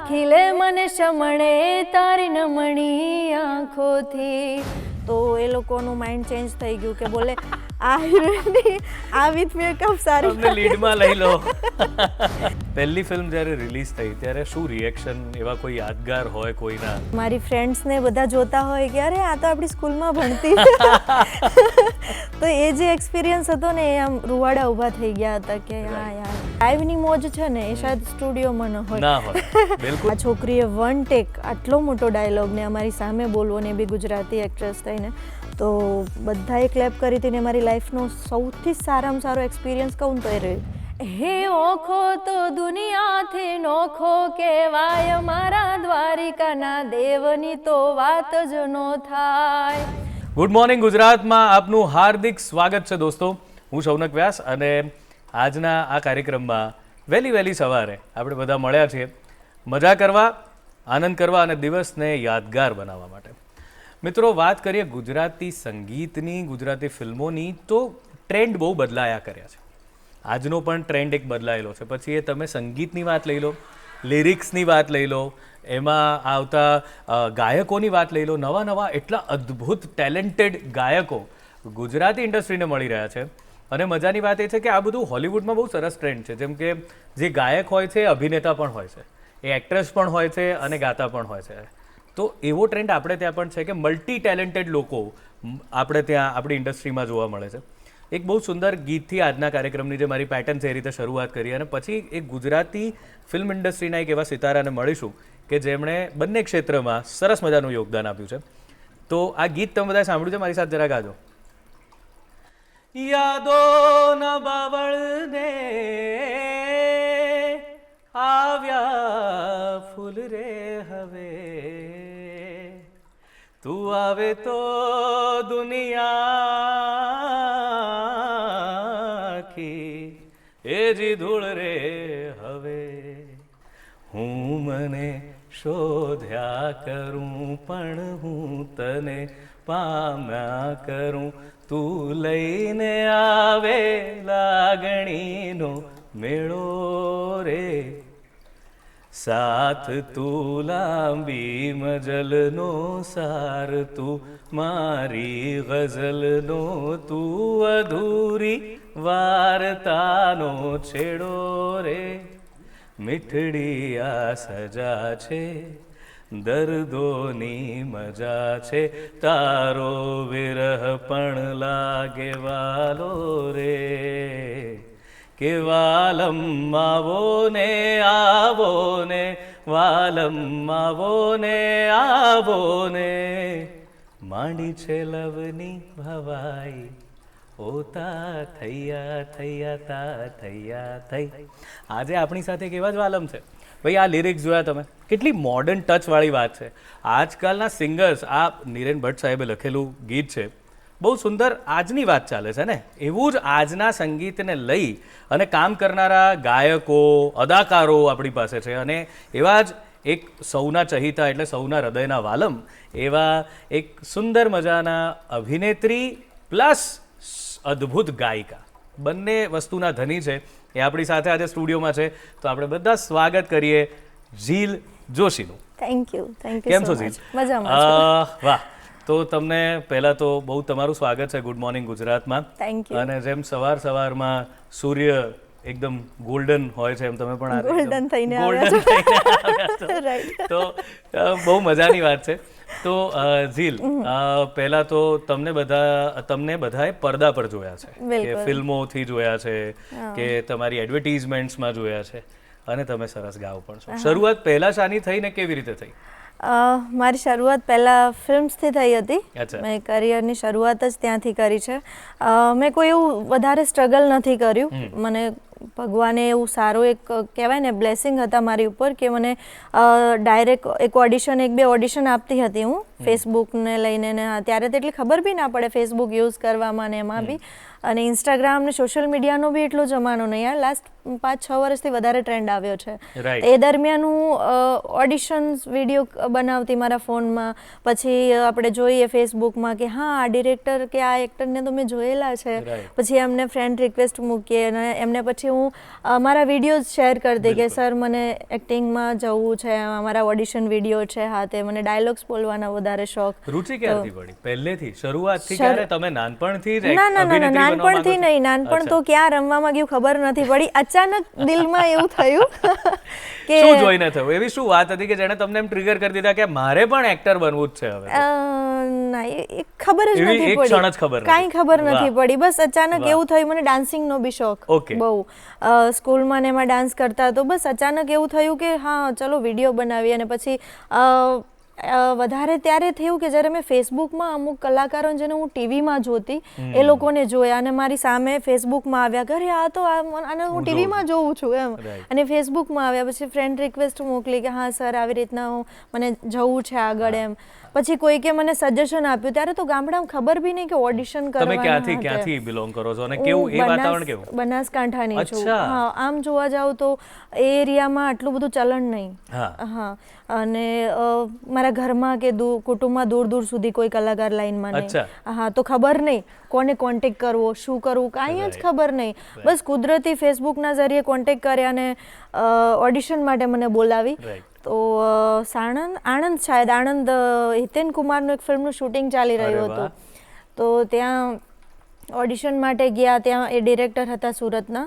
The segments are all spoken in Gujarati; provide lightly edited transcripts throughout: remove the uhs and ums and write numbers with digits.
ખીલે મને શમણે તારી નમણી આંખોથી. તો એ લોકોનું માઇન્ડ ચેન્જ થઈ ગયું કે બોલે આ હિરોઈનની આ વિથ મેકઅપ સારી તમને લીડમાં લઈ લો. પહેલી ફિલ્મ જ્યારે રિલીઝ થઈ ત્યારે શું રિએક્શન, એવા કોઈ યાદગાર હોય કોઈના? મારી ફ્રેન્ડ્સને બધા જોતા હોય કે અરે આ તો આપણી સ્કૂલમાં ભણતી. તો એ જે એક્સપિરિયન્સ હતો ને એ આમ રૂવાડા ઊભા થઈ ગયા હતા કે હા યાર લાઈવની મોજ છે ને એ શાયદ સ્ટુડિયોમાં ન હોય. ના હોય બિલકુલ. આ છોકરીએ વન ટેક આટલો મોટો ડાયલોગ ને અમારી સામે બોલવો ને એ બી ગુજરાતી એક્ટ્રેસ થઈને, તો બધાએ ક્લેપ કરી હતી ને મારી લાઈફનો સૌથી સારામાં સારો એક્સપિરિયન્સ કહું તો એ રહ્યું. હે ઓખો તો દુનિયાથી નોખો કહેવાય, મારા દ્વારિકાના દેવની તો વાત જ નો થાય. ગુડ મોર્નિંગ ગુજરાતમાં આપનું હાર્દિક સ્વાગત છે દોસ્તો. હું શૌનક વ્યાસ અને આજના આ કાર્યક્રમમાં વહેલી સવારે આપણે બધા મળ્યા છીએ મજા કરવા, આનંદ કરવા અને દિવસને યાદગાર બનાવવા માટે. મિત્રો, વાત કરીએ ગુજરાતી સંગીતની, ગુજરાતી ફિલ્મોની, તો ટ્રેન્ડ બહુ બદલાયા કર્યા છે. આજનો પણ ટ્રેન્ડ એક બદલાયેલો છે. પછી એ તમે સંગીતની વાત લઈ લો, લિરિક્સની વાત લઈ લો, એમાં આવતા ગાયકોની વાત લઈ લો. નવા એટલા અદ્ભુત ટેલેન્ટેડ ગાયકો ગુજરાતી ઇન્ડસ્ટ્રીને મળી રહ્યા છે. અને મજાની વાત એ છે કે આ બધું હોલિવૂડમાં બહુ સરસ ટ્રેન્ડ છે. જેમ કે જે ગાયક હોય છે એ અભિનેતા પણ હોય છે, એ એક્ટ્રેસ પણ હોય છે અને ગાતા પણ હોય છે. તો એવો ટ્રેન્ડ આપણે ત્યાં પણ છે કે મલ્ટી ટેલેન્ટેડ લોકો આપણે ત્યાં આપણી ઇન્ડસ્ટ્રીમાં જોવા મળે છે. એક બહુ સુંદર ગીતથી આજના કાર્યક્રમની જે મારી પેટર્ન છે એ રીતે શરૂઆત કરી અને પછી એક ગુજરાતી ફિલ્મ ઇન્ડસ્ટ્રીના એક એવા સિતારાને મળીશું કે જેમણે બંને ક્ષેત્રમાં સરસ મજાનું યોગદાન આપ્યું છે. તો આ ગીત તમે બધાએ સાંભળ્યું છે? મારી સાથે જરા ગાજો. યાદો ન બાવળને આવ્યા ફૂલ રે હવે, તું આવે તો દુનિયા એ જી ધૂળ રે હવે. હું મને શોધ્યા કરું પણ હું તને પામ્યા કરું, તું લઈને આવે લાગણીનો મેળો રે. સાથ તું લાંબી મજલનો સાર, તું મારી ગઝલનો, તું અધૂરી વાર્તાનો છેડો રે. મીઠડી આ સજા છે, દર્દોની મજા છે, તારો વિરહ પણ લાગે વાલો રે. કે વાલમ આવો ને આવો ને, વાલમ આવો ને આવો ને, માંડી છે લવની ભવાઈ, ઓતા થૈયા થૈયા તા થૈયા થઈ. આજે આપણી સાથે કેવા જ વાલમ છે ભાઈ. આ લિરિક્સ જોયા તમે? કેટલી મોડર્ન ટચવાળી વાત છે. આજકાલના સિંગર્સ, આ નીરેન ભટ્ટ સાહેબે લખેલું ગીત છે, બહુ સુંદર આજની વાત ચાલે છે ને. એવું જ આજના સંગીતને લઈ અને કામ કરનારા ગાયકો, અદાકારો આપણી પાસે છે. અને એવા જ એક સૌના ચહિતા એટલે સૌના હૃદયના વાલમ એવા એક સુંદર મજાના અભિનેત્રી પ્લસ અદ્ભુત ગાયિકા, બંને વસ્તુના ધની છે. એ આપણી સાથે આજે સ્ટુડિયોમાં છે. તો આપણે બધા સ્વાગત કરીએ ઝીલ જોશીનું. Thank you. કેમ છો ઝીલ? મજામાં. વાહ. તો તમને પહેલાં તો બહુ તમારું સ્વાગત છે ગુડ મોર્નિંગ ગુજરાતમાં. Thank you. અને જેમ સવારમાં સૂર્ય એકદમ ગોલ્ડન હોય છે એમ તમે પણ ગોલ્ડન થઈને આવ્યા છો. રાઈટ. તો બહુ મજાની વાત છે. તો ઝીલ, પહેલાં તો તમને બધાએ પડદા પર જોયા છે, કે ફિલ્મોથી જોયા છે, કે તમારી એડવર્ટીઝમેન્ટ્સમાં જોયા છે, અને તમે સરસ ગાઓ પણ છો. શરૂઆત પહેલાં શાની થઈ ને કેવી રીતે થઈ? મારી શરૂઆત પહેલાં ફિલ્મ્સથી થઈ હતી. અચ્છા. મેં કરિયરની શરૂઆત જ ત્યાંથી કરી છે. મેં કોઈ એવું વધારે સ્ટ્રગલ નથી કર્યું. મને ભગવાને એવું સારું એક કહેવાય ને બ્લેસિંગ હતા મારી ઉપર કે મને ડાયરેક્ટ એક બે ઓડિશન આપતી હતી હું ફેસબુકને લઈને ને. ત્યારે તો એટલી ખબર બી ના પડે ફેસબુક યુઝ કરવામાં ને એમાં બી. અને ઇન્સ્ટાગ્રામ ને સોશિયલ મીડિયાનો બી એટલો જમાનો નહીં યાર. લાસ્ટ 5-6 વર્ષથી વધારે ટ્રેન્ડ આવ્યો છે. એ દરમિયાન હું ઓડિશન્સ વિડીયો બનાવતી મારા ફોનમાં. પછી આપણે જોઈએ ફેસબુકમાં કે હા આ ડિરેક્ટર કે આ એક્ટરને તો મેં જોયેલા છે. પછી એમને ફ્રેન્ડ રિક્વેસ્ટ મૂકીએ અને એમને પછી પછી હું મારા વિડીયોઝ શેર કરતી કે સર મને એક્ટિંગમાં જવું છે, અમારા ઓડિશન વિડીયો છે, હા તે મને ડાયલોગ્સ બોલવાના વધારે શોખ. રુચિ ક્યારથી પડી? પહેલેથી શરૂઆતથી ક્યારે તમે નાનપણથી જ ના ના ના અભિનેત્રી બનવા માંગો નાનપણથી છો? નહીં, નાનપણ તો ક્યાં રમવામાં ગયું ખબર નથી પડી, અચાનક દિલમાં એવું થયું કે શું જોઈને થયું? એવી શું વાત હતી કે જેણે તમને એમ ટ્રિગર કરી દીધા કે મારે પણ એક્ટર બનવું જ છે હવે? ના એ ખબર જ એવી નથી એક ક્ષણ જ ખબર પડી, નથી. કાંઈ ખબર વાહ. નથી પડી, બસ અચાનક વાહ. એવું થયું. મને ડાન્સિંગનો બી શોખ Okay. બહુ, સ્કૂલમાં ને એમાં ડાન્સ કરતા, તો બસ અચાનક એવું થયું કે હા ચલો વિડીયો બનાવીએ. અને પછી વધારે ત્યારે થયું કે જ્યારે મેં ફેસબુકમાં અમુક કલાકારો જેને હું ટીવીમાં જોતી એ લોકોને જોયા અને મારી સામે ફેસબુકમાં આવ્યા, ઘરે આ તો આને હું ટીવીમાં જોઉં છું એમ. Right. અને ફેસબુકમાં આવ્યા, પછી ફ્રેન્ડ રિક્વેસ્ટ મોકલી કે હા સર આવી રીતના મને જવું છે આગળ એમ. પછી કોઈકે મને સજેશન આપ્યું, ત્યારે તો ગામડામાં ખબર બી નહીં કે ઓડિશન તમે કરવાના ક્યાંથી બિલોંગ કરો છો અને હું કેવું એ વાતાવરણ કેવું? બનાસકાંઠાની છું. અચ્છા. હા, આમ જોવા જાવ તો એ એરિયામાં આટલું બધું ચલણ નહીં. હા. હા, અને મારા ઘરમાં કે કુટુંબમાં દૂર દૂર સુધી કોઈ કલાકાર લાઈનમાં નહીં. અચ્છા. હા, તો ખબર નહીં કોને કોન્ટેક્ટ કરવો, શું કરવું, કાંઈ જ ખબર નહીં. બસ કુદરતી ફેસબુકના જરીએ કોન્ટેક્ટ કર્યા અને ઓડિશન માટે મને બોલાવી. Right. તો આણંદ શાયદ આણંદ હિતેન કુમારનું એક ફિલ્મનું શૂટિંગ ચાલી અરે રહ્યું વાહ. હતું, તો ત્યાં ઓડિશન માટે ગયા. ત્યાં એ ડિરેક્ટર હતા સુરતના,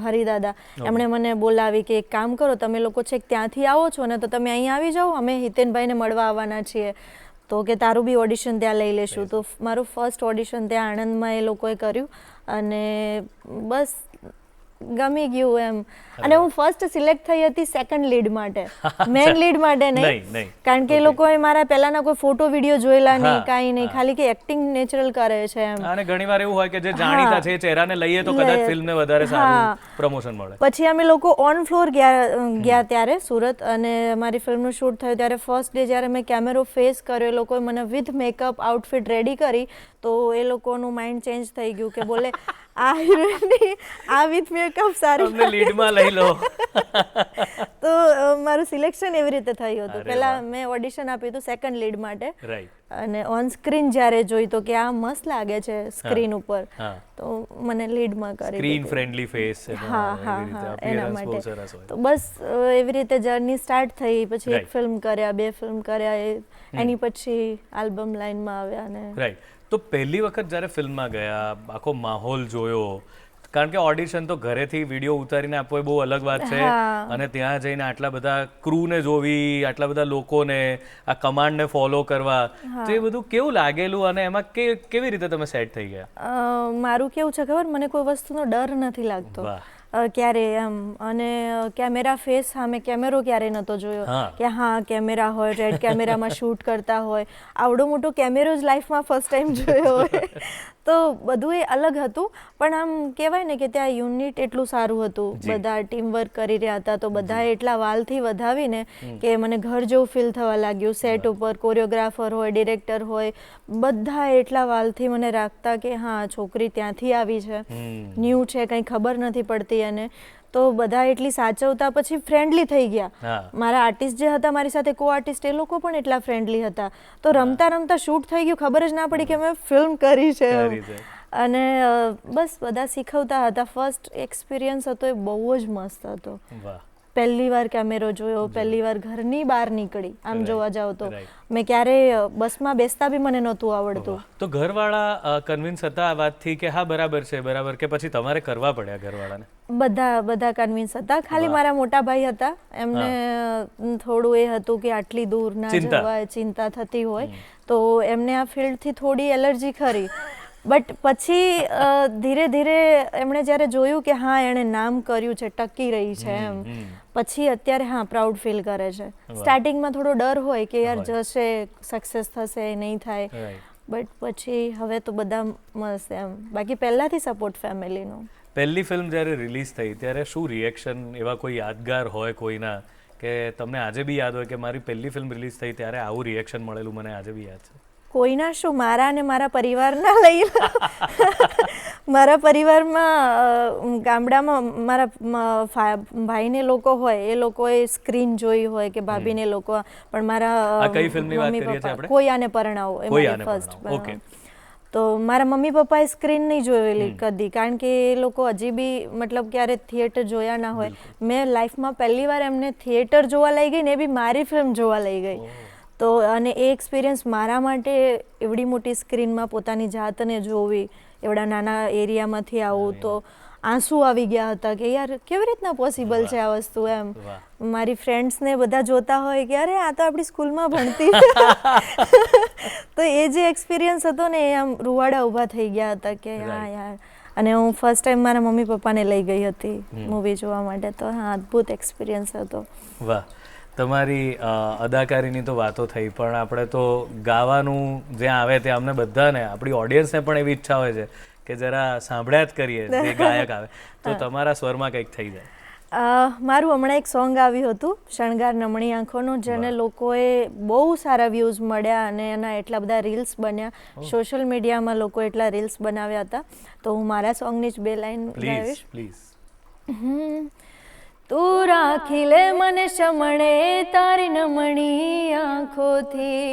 હરિદાદા. એમણે મને બોલાવી કે એક કામ કરો, તમે લોકો છેક ત્યાંથી આવો છો ને તો તમે અહીં આવી જાઓ, અમે હિતેનભાઈને મળવા આવવાના છીએ, તો કે તારું બી ઓડિશન ત્યાં લઈ લેશું. તો મારું ફર્સ્ટ ઓડિશન ત્યાં આણંદમાં એ લોકોએ કર્યું અને બસ ગમી ગયું એમ. અને હું ફર્સ્ટ સિલેક્ટ થઈ હતી સેકન્ડ લીડ માટે, મેઇન લીડ માટે નહીં, કારણ કે એ લોકોએ મારા પહેલાના કોઈ ફોટો વિડીયો જોયેલા નહીં, કાંઈ નહીં, ખાલી કે એક્ટિંગ નેચરલ કરે છે એમ. અને ઘણીવાર એવું હોય કે જે જાણીતા છે એ ચહેરાને લઈએ તો કદાચ ફિલ્મને વધારે સારું પ્રમોશન મળે. પછી અમે લોકો ઓન ફ્લોર ગયા ત્યારે સુરત, અને મારી ફિલ્મનું શૂટ થયું ત્યારે ફર્સ્ટ ડે જ્યારે મેં કેમેરો ફેસ કર્યો, એ લોકોએ મને વિથ મેકઅપ આઉટફિટ રેડી કરી, તો એ લોકોનું માઇન્ડ ચેન્જ થઈ ગયું કે બોલે આ હિરોઈનની આ વિથ મેકઅપ સારી, તમને લીડમાં લઈ લો. તો મારું સિલેક્શન એવી રીતે થયું હતું. પહેલા મેં ઓડિશન આપ્યું હતું સેકન્ડ લીડ માટે, રાઈટ. અને ઓન સ્ક્રીન જ્યારે જોઈ તો કે આ મસ્ત લાગે છે સ્ક્રીન ઉપર, તો મને લીડમાં કરી. સ્ક્રીન ફ્રેન્ડલી ફેસ છે. હા હા હા, એના માટે. તો બસ એવી રીતે જર્ની સ્ટાર્ટ થઈ. પછી એક ફિલ્મ કર્યા, 2 ફિલ્મ કર્યા, એની પછી આલ્બમ લાઈનમાં આવ્યા. ને રાઈટ. તો પહેલી વખત જ્યારે ફિલ્મમાં ગયા, આખો માહોલ જોયો, કારણ કે ઓડિશન તો ઘરેથી વિડીયો ઉતારીને આપવો એ બહુ અલગ વાત છે, અને ત્યાં જઈને આટલા બધા ક્રૂને જોવી, આટલા બધા લોકોને, આ કમાન્ડને ફોલો કરવા, તો એ બધું કેવું લાગેલું અને એમાં કેવી રીતે તમે સેટ થઈ ગયા? મારું કેવું છે ખબર, મને કોઈ વસ્તુનો ડર નથી લાગતો ક્યારે એમ. અને કેમેરા ફેસ સામે કેમેરો ક્યારે નહોતો જોયો કે હા કેમેરા હોય, રેડ કેમેરામાં શૂટ કરતા હોય, આવડો મોટો કેમેરો જ લાઈફમાં ફર્સ્ટ ટાઈમ જોયો હોય. તો બધું એ અલગ હતું, પણ આમ કહેવાય ને કે ત્યાં યુનિટ એટલું સારું હતું, બધા ટીમ વર્ક કરી રહ્યા હતા, તો બધા એટલા વાલથી વધાવીને કે મને ઘર જેવું ફીલ થવા લાગ્યું. સેટ ઉપર કોરિયોગ્રાફર હોય, ડિરેક્ટર હોય, બધા એટલા વાલથી મને રાખતા કે હા છોકરી ત્યાંથી આવી છે, ન્યૂ છે, કંઈ ખબર નથી પડતી. અને તો બધા એટલી સાચવતા, પછી ફ્રેન્ડલી થઈ ગયા. મારા આર્ટિસ્ટ જે હતા મારી સાથે કો આર્ટિસ્ટ, એ લોકો પણ એટલા ફ્રેન્ડલી હતા. તો રમતા રમતા શૂટ થઈ ગયું, ખબર જ ના પડી કે મેં ફિલ્મ કરી છે. અને બસ બધા શીખવતા હતા. ફર્સ્ટ એક્સપિરિયન્સ હતો એ બહુ જ મસ્ત હતો. પહેલી વાર કેમેરો જોયો, પહેલી વાર ઘરની બહાર નીકળી. આમ જોવા જાવ તો મેં ક્યારેય બસમાં બેસતા બી મને નહોતું આવડતું. તો ઘરવાળા કન્વિન્સ હતા આ વાતથી કે હા બરાબર છે, બરાબર, કે પછી તમારે કરવા પડ્યા ઘરવાળાને? બધા કન્વિન્સ હતા. ખાલી મારા મોટા ભાઈ હતા, એમને થોડું એ હતું કે આટલી દૂર ના જવાય, ચિંતા થતી હોય, તો એમને આ ફિલ્ડથી થોડી એલર્જી ખરી. બટ પછી ધીરે ધીરે એમણે જ્યારે જોયું કે હા એણે નામ કર્યું છે, ટકી રહી છે એમ, પછી અત્યારે હા પ્રાઉડ ફીલ કરે છે. સ્ટાર્ટિંગમાં થોડો ડર હોય કે યાર જશે, સક્સેસ થશે, નહીં થાય, બટ પછી હવે તો બધા મસ્ત એમ. બાકી પહેલાથી સપોર્ટ ફેમિલીનો. પહેલી ફિલ્મ જ્યારે રિલીઝ થઈ ત્યારે શું રિએક્શન, એવા કોઈ યાદગાર હોય કોઈના કે તમને આજે બી યાદ હોય કે મારી પહેલી ફિલ્મ રિલીઝ થઈ ત્યારે આવું રિએક્શન મળેલું, મને આજે બી યાદ છે? કોઈના શું, મારા અને મારા પરિવારના લઈ મારા પરિવારમાં ગામડામાં મારા ભાઈને લોકો હોય, એ લોકોએ સ્ક્રીન જોઈ હોય કે ભાભીને લોકો, પણ મારા કઈ ફિલ્મની વાત કરીએ છીએ આપણે? કોઈ આને પરણાવો, એ મારી ફર્સ્ટ. ઓકે. તો મારા મમ્મી પપ્પાએ સ્ક્રીન નહીં જોયેલી કદી, કારણ કે એ લોકો હજી બી મતલબ ક્યારે થિયેટર જોયા ના હોય. મેં લાઈફમાં પહેલી વાર એમને થિયેટર જોવા લઈ ગઈ ને એ બી મારી ફિલ્મ જોવા લઈ ગઈ. તો અને એ એક્સપિરિયન્સ મારા માટે એવડી મોટી સ્ક્રીનમાં પોતાની જાતને જોવી, એવડા નાના એરિયામાંથી આવું, તો આંસુ આવી ગયા હતા કે યાર કેવી રીતના પોસિબલ છે આ વસ્તુ એમ. મારી ફ્રેન્ડ્સને બધા જોતા હોય કે અરે આ તો આપણી સ્કૂલમાં ભણતી. તો એ જે એક્સપિરિયન્સ હતો ને એ આમ રૂવાડા ઊભા થઈ ગયા હતા કે હા યાર. અને હું ફર્સ્ટ ટાઈમ મારા મમ્મી પપ્પાને લઈ ગઈ હતી મૂવી જોવા માટે. તો હા, અદ્ભુત એક્સપિરિયન્સ હતો. વાહ. તમારી અદાકારીની તો વાતો થઈ, પણ આપણે તો ગાવાનું જ્યાં આવે ત્યાં અમને બધાને, આપણી ઓડિયન્સને પણ એવી ઈચ્છા હોય છે કે જરા સાંભળ્યા જ કરીએ જે ગાયક આવે, તો તમારા સ્વરમાં કંઈક થઈ જાય. મારું હમણાં એક સોંગ આવ્યું હતું શણગાર નમણી આંખોનું, જેને લોકોએ બહુ સારા વ્યૂઝ મળ્યા અને એના એટલા બધા રીલ્સ બન્યા. સોશિયલ મીડિયામાં લોકો એટલા રીલ્સ બનાવ્યા હતા. તો હું મારા સોંગની જ 2 લાઈન ગાઈશ. પ્લીઝ. તું રાખી લે મને શમણે તારી નમણી આંખોથી,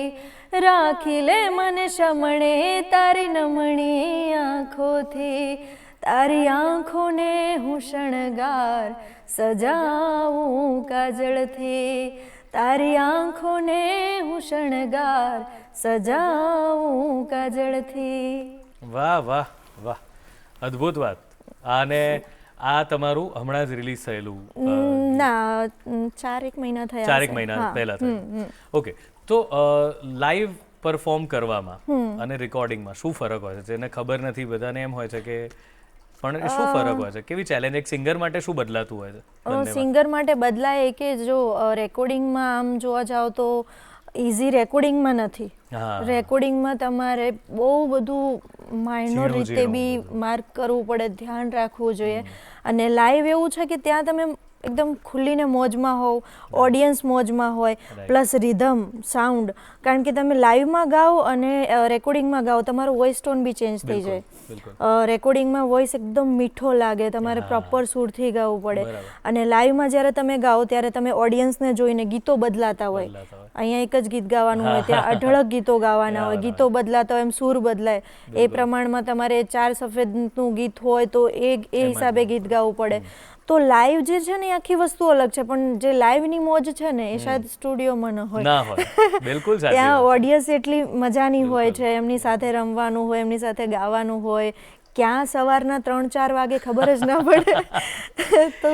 રાખી લે મને શમણે તારી નમણી આંખોથી, તારી આંખોને હું શણગાર સજાવું કાજળથી, તારી આંખોને હું શણગાર સજાવું કાજળથી. વાહ વાહ વાહ, અદ્ભુત વાત. અને આ તમારું હમણાં જ રિલીઝ થયેલું? ના, 4 મહિના થયા. 4 મહિના પહેલા થયું. ઓકે. તો લાઈવ પરફોર્મ કરવામાં અને રેકોર્ડિંગમાં શું ફરક હોય છે? જેને ખબર નથી બધાને એમ હોય છે કે, પણ શું ફરક હોય છે? કેવી ચેલેન્જ? એક સિંગર માટે શું બદલાતું હોય છે? સિંગર માટે બદલાય કે જો રેકોર્ડિંગમાં આમ જોવા જાઓ તો ઇઝી રેકોર્ડિંગમાં નથી. રેકોર્ડિંગમાં તમારે બહુ બધું માઇનોર રીતે બી માર્ક કરવું પડે, ધ્યાન રાખવું જોઈએ. અને લાઈવ એવું છે કે ત્યાં તમે એકદમ ખુલ્લીને મોજમાં હોવ, ઓડિયન્સ મોજમાં હોય, પ્લસ રિધમ, સાઉન્ડ. કારણ કે તમે લાઈવમાં ગાઓ અને રેકોર્ડિંગમાં ગાઓ, તમારો વોઇસ ટોન બી ચેન્જ થઈ જાય. રેકોર્ડિંગમાં વોઇસ એકદમ મીઠો લાગે, તમારે પ્રોપર સૂરથી ગાવું પડે. અને લાઈવમાં જ્યારે તમે ગાઓ ત્યારે તમે ઓડિયન્સને જોઈને ગીતો બદલાતા હોય. અહીંયા એક જ ગીત ગાવાનું હોય, ત્યાં અઢળક ગીતો ગાવાના હોય, ગીતો બદલાતા હોય, એમ સૂર બદલાય. એ પ્રમાણમાં તમારે 4 સફેદનું ગીત હોય તો એ હિસાબે ગીત ગાવું પડે. તો લાઈવ જે છે ને એ આખી વસ્તુ અલગ છે, પણ જે લાઈવની મોજ છે ને એ શાયદ સ્ટુડિયોમાં ન હોય. બિલકુલ સાચી વાત. ત્યાં ઓડિયન્સ એટલી મજાની હોય છે, એમની સાથે રમવાનું હોય, એમની સાથે ગાવાનું હોય. ક્યાં સવારના 3-4 વાગે ખબર જ ના પડે. તો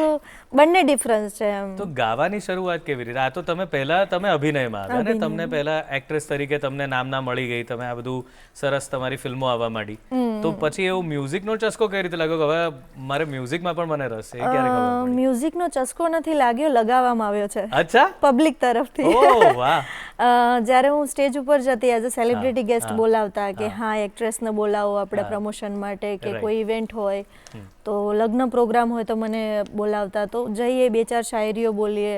બંને ડિફરન્સ છે એમ. તો ગાવાની શરૂઆત કેવી રીતે? આ તો તમે અભિનયમાં આવ્યા ને, તમને પહેલા એક્ટ્રેસ તરીકે તમને નામના મળી ગઈ, તમે આ બધું સરસ તમારી ફિલ્મો આવવા માંડી. તો પછી એવું મ્યુઝિકનો ચસ્કો કઈ રીતે લાગ્યો કે હવે મારે મ્યુઝિકમાં પણ મને રસ છે? એ ક્યારે ખબર પડી? મ્યુઝિકનો ચસ્કો નથી લાગ્યો, લગાવવામાં આવ્યો છે. અચ્છા? પબ્લિક તરફથી. ઓહ વાહ. જ્યારે હું સ્ટેજ ઉપર જતી એઝ અ સેલિબ્રિટી ગેસ્ટ બોલાવતા કે હા એક્ટ્રેસને બોલાવો આપણે પ્રમોશન માટે કે કોઈ ઇવેન્ટ હોય, તો લગ્ન પ્રોગ્રામ હોય તો મને બોલાવતા. તો જઈએ, 2-4 શાયરીઓ બોલીએ,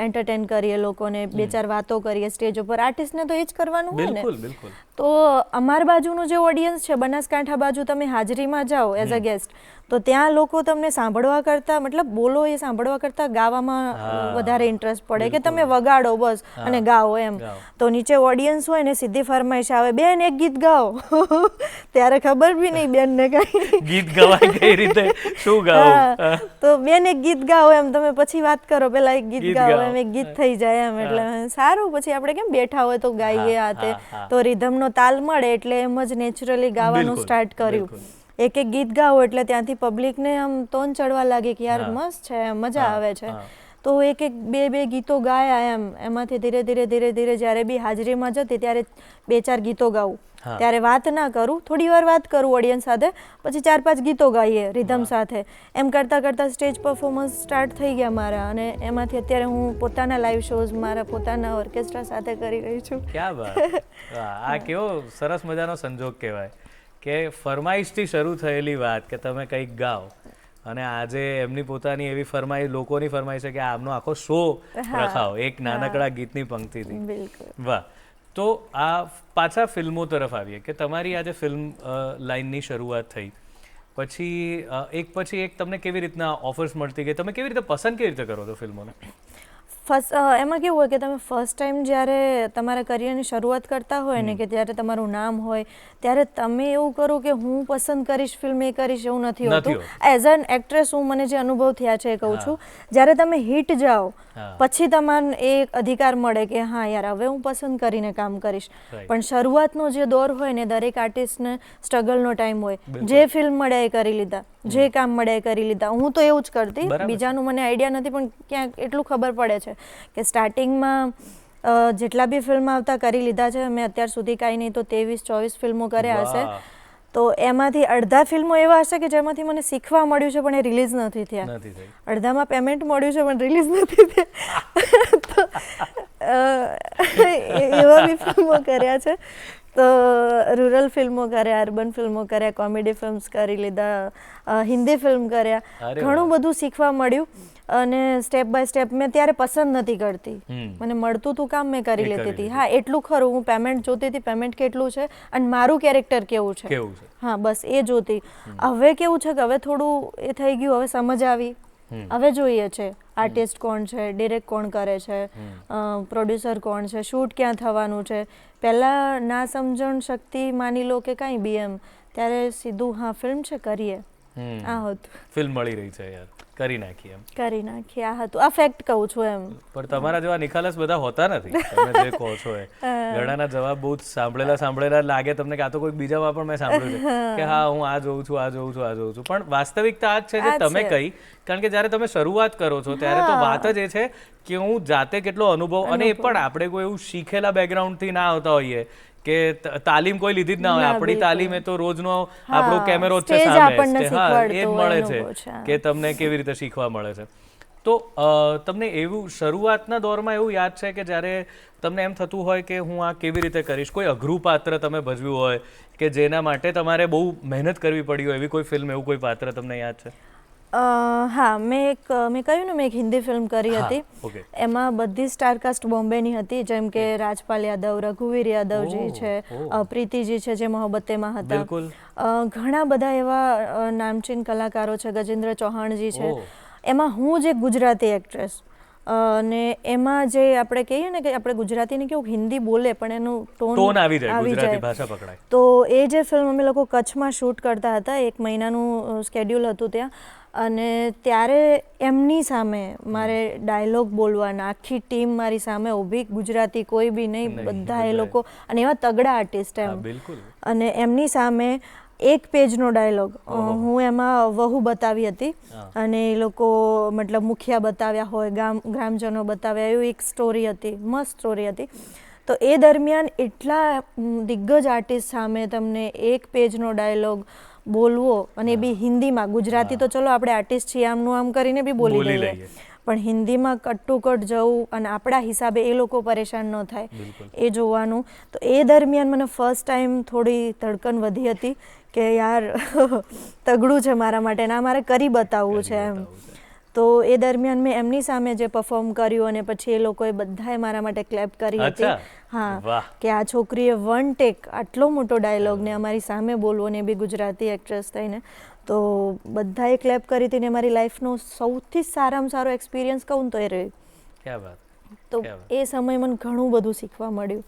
એન્ટરટેન કરીએ લોકોને, 2-4 વાતો કરીએ સ્ટેજ ઉપર. આર્ટિસ્ટને તો એ જ કરવાનું હોય ને. બિલકુલ. તો અમાર બાજુનું જે ઓડિયન્સ છે, બનાસકાંઠા બાજુ તમે હાજરીમાં જાઓ એઝ અ ગેસ્ટ, તો ત્યાં લોકો તમને સાંભળવા કરતાં, મતલબ બોલો એ સાંભળવા કરતાં ગાવામાં વધારે ઇન્ટરેસ્ટ પડે કે તમે વગાડો બસ અને ગાઓ એમ. તો નીચે ઓડિયન્સ હોય ને સીધી ફરમાઈશ આવે, બેન એક ગીત ગાઓ. ત્યારે ખબર બી નહીં બેનને કઈ ગીત ગવાય કઈ રીતે, શું ગાવું. તો બેન એક ગીત ગાઓ એમ, તમે પછી વાત કરો, પેલા એક ગીત ગાઓ એમ, એક ગીત થઈ જાય એમ. એટલે સારું, પછી આપણે કેમ બેઠા હોય તો ગાઈએ આ તે, તો રિધમનો તાલ મળે એટલે એમ જ નેચરલી ગાવાનું સ્ટાર્ટ કર્યું. એક ગીત ગાઓ એટલે ત્યાંથી પબ્લિકને આમ તોન ચડવા લાગે કે યાર મસ્ત છે, મજા આવે છે. તો એક 2 ગીતો ગાયા એમ. એમાંથી ધીરે ધીરે જ્યારે બી હાજરીમાં જતી ત્યારે 2-4 ગીતો ગાવું. ત્યારે વાત ના કરું, થોડી વાર વાત કરું ઓડિયન્સ સાથે, પછી 4-5 ગીતો ગાઈએ રિધમ સાથે. એમ કરતાં સ્ટેજ પરફોર્મન્સ સ્ટાર્ટ થઈ ગયા મારા. અને એમાંથી અત્યારે હું પોતાના લાઈવ શોઝ મારા પોતાના ઓર્કેસ્ટ્રા સાથે કરી રહી છું. ક્યાં વાત. આ કેવો સરસ મજાનો સંજોગ કહેવાય કે ફરમાઈશથી શરૂ થયેલી વાત કે તમે કંઈક ગાઓ, અને આજે એમની પોતાની એવી ફરમાઈશ, લોકોની ફરમાઈશ છે કે આમનો આખો શો રખાવો એક નાનકડા ગીતની પંક્તિથી. વાહ. તો આ પાછા ફિલ્મો તરફ આવીએ કે તમારી આજે ફિલ્મ લાઇનની શરૂઆત થઈ, પછી એક તમને કેવી રીતના ઓફર્સ મળતી ગઈ, તમે કેવી રીતે પસંદ કેવી રીતે કરો છો ફિલ્મોને? એમાં કેવું હોય કે તમે ફર્સ્ટ ટાઈમ જ્યારે તમારા કરિયરની શરૂઆત કરતા હોય ને કે જ્યારે તમારું નામ હોય ત્યારે તમે એવું કરો કે હું પસંદ કરીશ ફિલ્મ એ કરીશ એવું નથી હોતું. એઝ એન એક્ટ્રેસ હું મને જે અનુભવ થયા છે એ કહું છું. જ્યારે તમે હિટ જાઓ પછી તમને એ અધિકાર મળે કે હા યાર હવે હું પસંદ કરીને કામ કરીશ. પણ શરૂઆતનો જે દોર હોય ને દરેક આર્ટિસ્ટને સ્ટ્રગલનો ટાઈમ હોય. જે ફિલ્મ મળે એ કરી લીધા, જે કામ મળે એ કરી લીધા. હું તો એવું જ કરતી, બીજાનું મને આઈડિયા નથી પણ ક્યાંક એટલું ખબર પડે છે કે સ્ટાર્ટિંગમાં જેટલા બી ફિલ્મ આવતા કરી લીધા છે. મેં અત્યાર સુધી કાંઈ નહીં તો 23-24 ફિલ્મો કર્યા હશે. તો એમાંથી અડધા ફિલ્મો એવા હશે કે જેમાંથી મને શીખવા મળ્યું છે પણ એ રિલીઝ નથી થયા. અડધામાં પેમેન્ટ મળ્યું છે પણ રિલીઝ નથી થયા. એવા બી ફિલ્મો કર્યા છે. તો રૂરલ ફિલ્મો કર્યા, અર્બન ફિલ્મો કર્યા, કોમેડી ફિલ્મ્સ કરી લીધા, હિન્દી ફિલ્મ કર્યા. ઘણું બધું શીખવા મળ્યું. અને સ્ટેપ બાય સ્ટેપ મેં ત્યારે પસંદ નથી કરતી, મને મળતું હતું કામ મેં કરી લેતી હતી. હા એટલું ખરું, હું પેમેન્ટ જોતી હતી, પેમેન્ટ કેટલું છે અને મારું કેરેક્ટર કેવું છે, હા બસ એ જોતી. હવે કેવું છે કે હવે થોડું એ થઈ ગયું, હવે સમજ આવી. હવે જોઈએ છે આર્ટિસ્ટ કોણ છે, ડિરેક્ટ કોણ કરે છે, પ્રોડ્યુસર કોણ છે, શૂટ ક્યાં થવાનું છે. પહેલાં ના સમજણ શક્તિ માની લો કે કાંઈ બી એમ, ત્યારે સીધું હા ફિલ્મ છે કરીએ, આ હતું. ફિલ્મ મળી રહી છે યાર, કરી નાખી એમ, કરી નાખી, આ હતું. આ ફેક્ટ કહું છું એમ. પણ તમારા જેવા નિખાલસ બધા હોતા નથી. તમે જે કહો છો એ ઘણાના જવાબ બહુ સાંભળેલા લાગે તમને કે આ તો કોઈ બીજામાં પણ મેં સાંભળ્યું છે કે હા હું આ જોઉં છું, આ જોઉં છું, આ જોઉં છું. પણ વાસ્તવિકતા આ જ છે જે તમે કહી. કારણ કે જ્યારે તમે શરૂઆત કરો છો ત્યારે તો વાત જ એ છે કે હું જાતે કેટલો અનુભવ, અને એ પણ આપણે કોઈ એવું શીખેલા બેકગ્રાઉન્ડથી ના આવતા હોઈએ કે તાલીમ કોઈ લીધી જ ના હોય. આપણી તાલીમ એ તો રોજનો આપણો કેમેરો જ છે સામે, હા એ જ મળે છે કે તમને કેવી રીતે શીખવા મળે છે. તો તમને એવું શરૂઆતના દોરમાં એવું યાદ છે કે જ્યારે તમને એમ થતું હોય કે હું આ કેવી રીતે કરીશ? કોઈ અઘરું પાત્ર તમે ભજવ્યું હોય કે જેના માટે તમારે બહુ મહેનત કરવી પડી હોય, એવી કોઈ ફિલ્મ, એવું કોઈ પાત્ર તમને યાદ છે? હા, મેં કહ્યું ને મેં એક હિન્દી ફિલ્મ કરી હતી. એમાં બધી સ્ટારકાસ્ટ બોમ્બેની હતી, જેમ કે રાજપાલ યાદવ, રઘુવીર યાદવજી છે, પ્રીતિજી છે જે મોહબ્બતેમાં હતા. ઘણા બધા એવા નામચીન કલાકારો છે, ગજેન્દ્ર ચૌહાણજી છે. એમાં હું જે ગુજરાતી એક્ટ્રેસ, અને એમાં જે આપણે કહીએ ને કે આપણે ગુજરાતીને કેવું હિન્દી બોલે પણ એનું ટોન આવી જાય. તો એ જે ફિલ્મ અમે લોકો કચ્છમાં શૂટ કરતા હતા, 1 મહિનાનું સ્કેડ્યુલ હતું ત્યાં. અને ત્યારે એમની સામે મારે ડાયલોગ બોલવાના, આખી ટીમ મારી સામે ઊભી, ગુજરાતી કોઈ બી નહીં, બધા એ લોકો, અને એવા તગડા આર્ટિસ્ટ એમ. અને એમની સામે 1 પેજનો ડાયલોગ હું એમાં વહુ બતાવી હતી, અને એ લોકો મતલબ મુખિયા બતાવ્યા હોય, ગ્રામજનો બતાવ્યા, એવી એક સ્ટોરી હતી, મસ્ત સ્ટોરી હતી. તો એ દરમિયાન એટલા દિગ્ગજ આર્ટિસ્ટ સામે તમને 1 પેજનો ડાયલોગ બોલવો, અને બી હિન્દીમાં. ગુજરાતી તો ચલો આપણે આર્ટિસ્ટ છીએ આમનું આમ કરીને બી બોલી લઈએ, પણ હિન્દીમાં કટ ટુ કટ જવું અને આપણા હિસાબે એ લોકો પરેશાન ન થાય એ જોવાનું. તો એ દરમિયાન મને ફર્સ્ટ ટાઈમ થોડી ધડકન વધી હતી કે યાર તગડું છે મારા માટે, ના મારે કરી બતાવવું છે એમ. તો એ દરમિયાન મેં એમની સામે જે પરફોર્મ કર્યું, અને પછી એ લોકોએ બધાએ મારા માટે ક્લેપ કરી હતી. હા, કે આ છોકરીએ 1 ટેક આટલો મોટો ડાયલોગ ને અમારી સામે બોલવો, ને બી ગુજરાતી એક્ટ્રેસ થઈને. તો બધાએ ક્લેપ કરી હતી, ને મારી લાઈફનો સૌથી સારામાં સારો એક્સપિરિયન્સ કહું તો એ રહ્યો. તો એ સમયે મને ઘણું બધું શીખવા મળ્યું,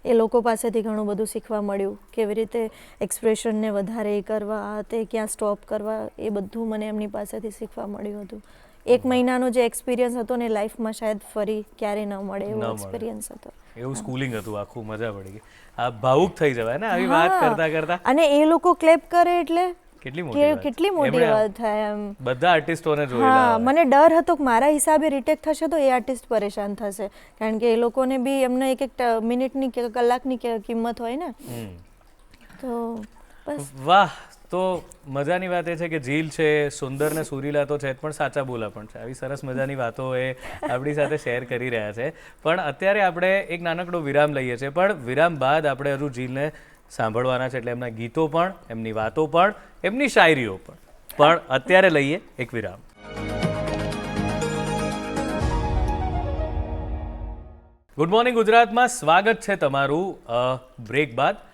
એ લોકો પાસેથી ઘણું બધું શીખવા મળ્યું, કેવી રીતે એક્સપ્રેશનને વધારે એ કરવા, તે ક્યાં સ્ટોપ કરવા, એ બધું મને એમની પાસેથી શીખવા મળ્યું હતું. 1 મહિનાનો જે એક્સપિરિયન્સ હતો ને લાઈફમાં શાયદ ફરી ક્યારેય ન મળે એવો એક્સપિરિયન્સ હતો. એવું સ્કૂલિંગ હતું આખું, મજા પડી ગઈ. આ ભાવુક થઈ જવાય ને આવી વાત કરતા કરતા. અને એ લોકો ક્લેપ કરે એટલે કેટલી મોટી વાત થાય એમ. બધા આર્ટિસ્ટોને જોયેલા. હા, મને ડર હતો કે મારા હિસાબે રિટેક થશે તો એ આર્ટિસ્ટ પરેશાન થશે, કારણ કે એ લોકોને બી એમને એક મિનિટની કે કલાકની કિંમત હોય ને. તો બસ. વાહ. તો મજાની વાત એ છે કે ઝીલ છે, સુંદર ને સુરીલા તો છે, પણ સાચા બોલા પણ છે. આવી સરસ મજાની વાતો એ આપણી સાથે શેર કરી રહ્યા છે. પણ અત્યારે આપણે એક નાનકડો વિરામ લઈએ છીએ, પણ વિરામ બાદ આપણે હજુ ઝીલને સાંભળવાના છે, એટલે એમના ગીતો પણ, એમની વાતો પણ, એમની શાયરીઓ પણ અત્યારે લઈએ એક વિરામ. ગુડ મોર્નિંગ ગુજરાતમાં સ્વાગત છે તમારું. બ્રેક બાદ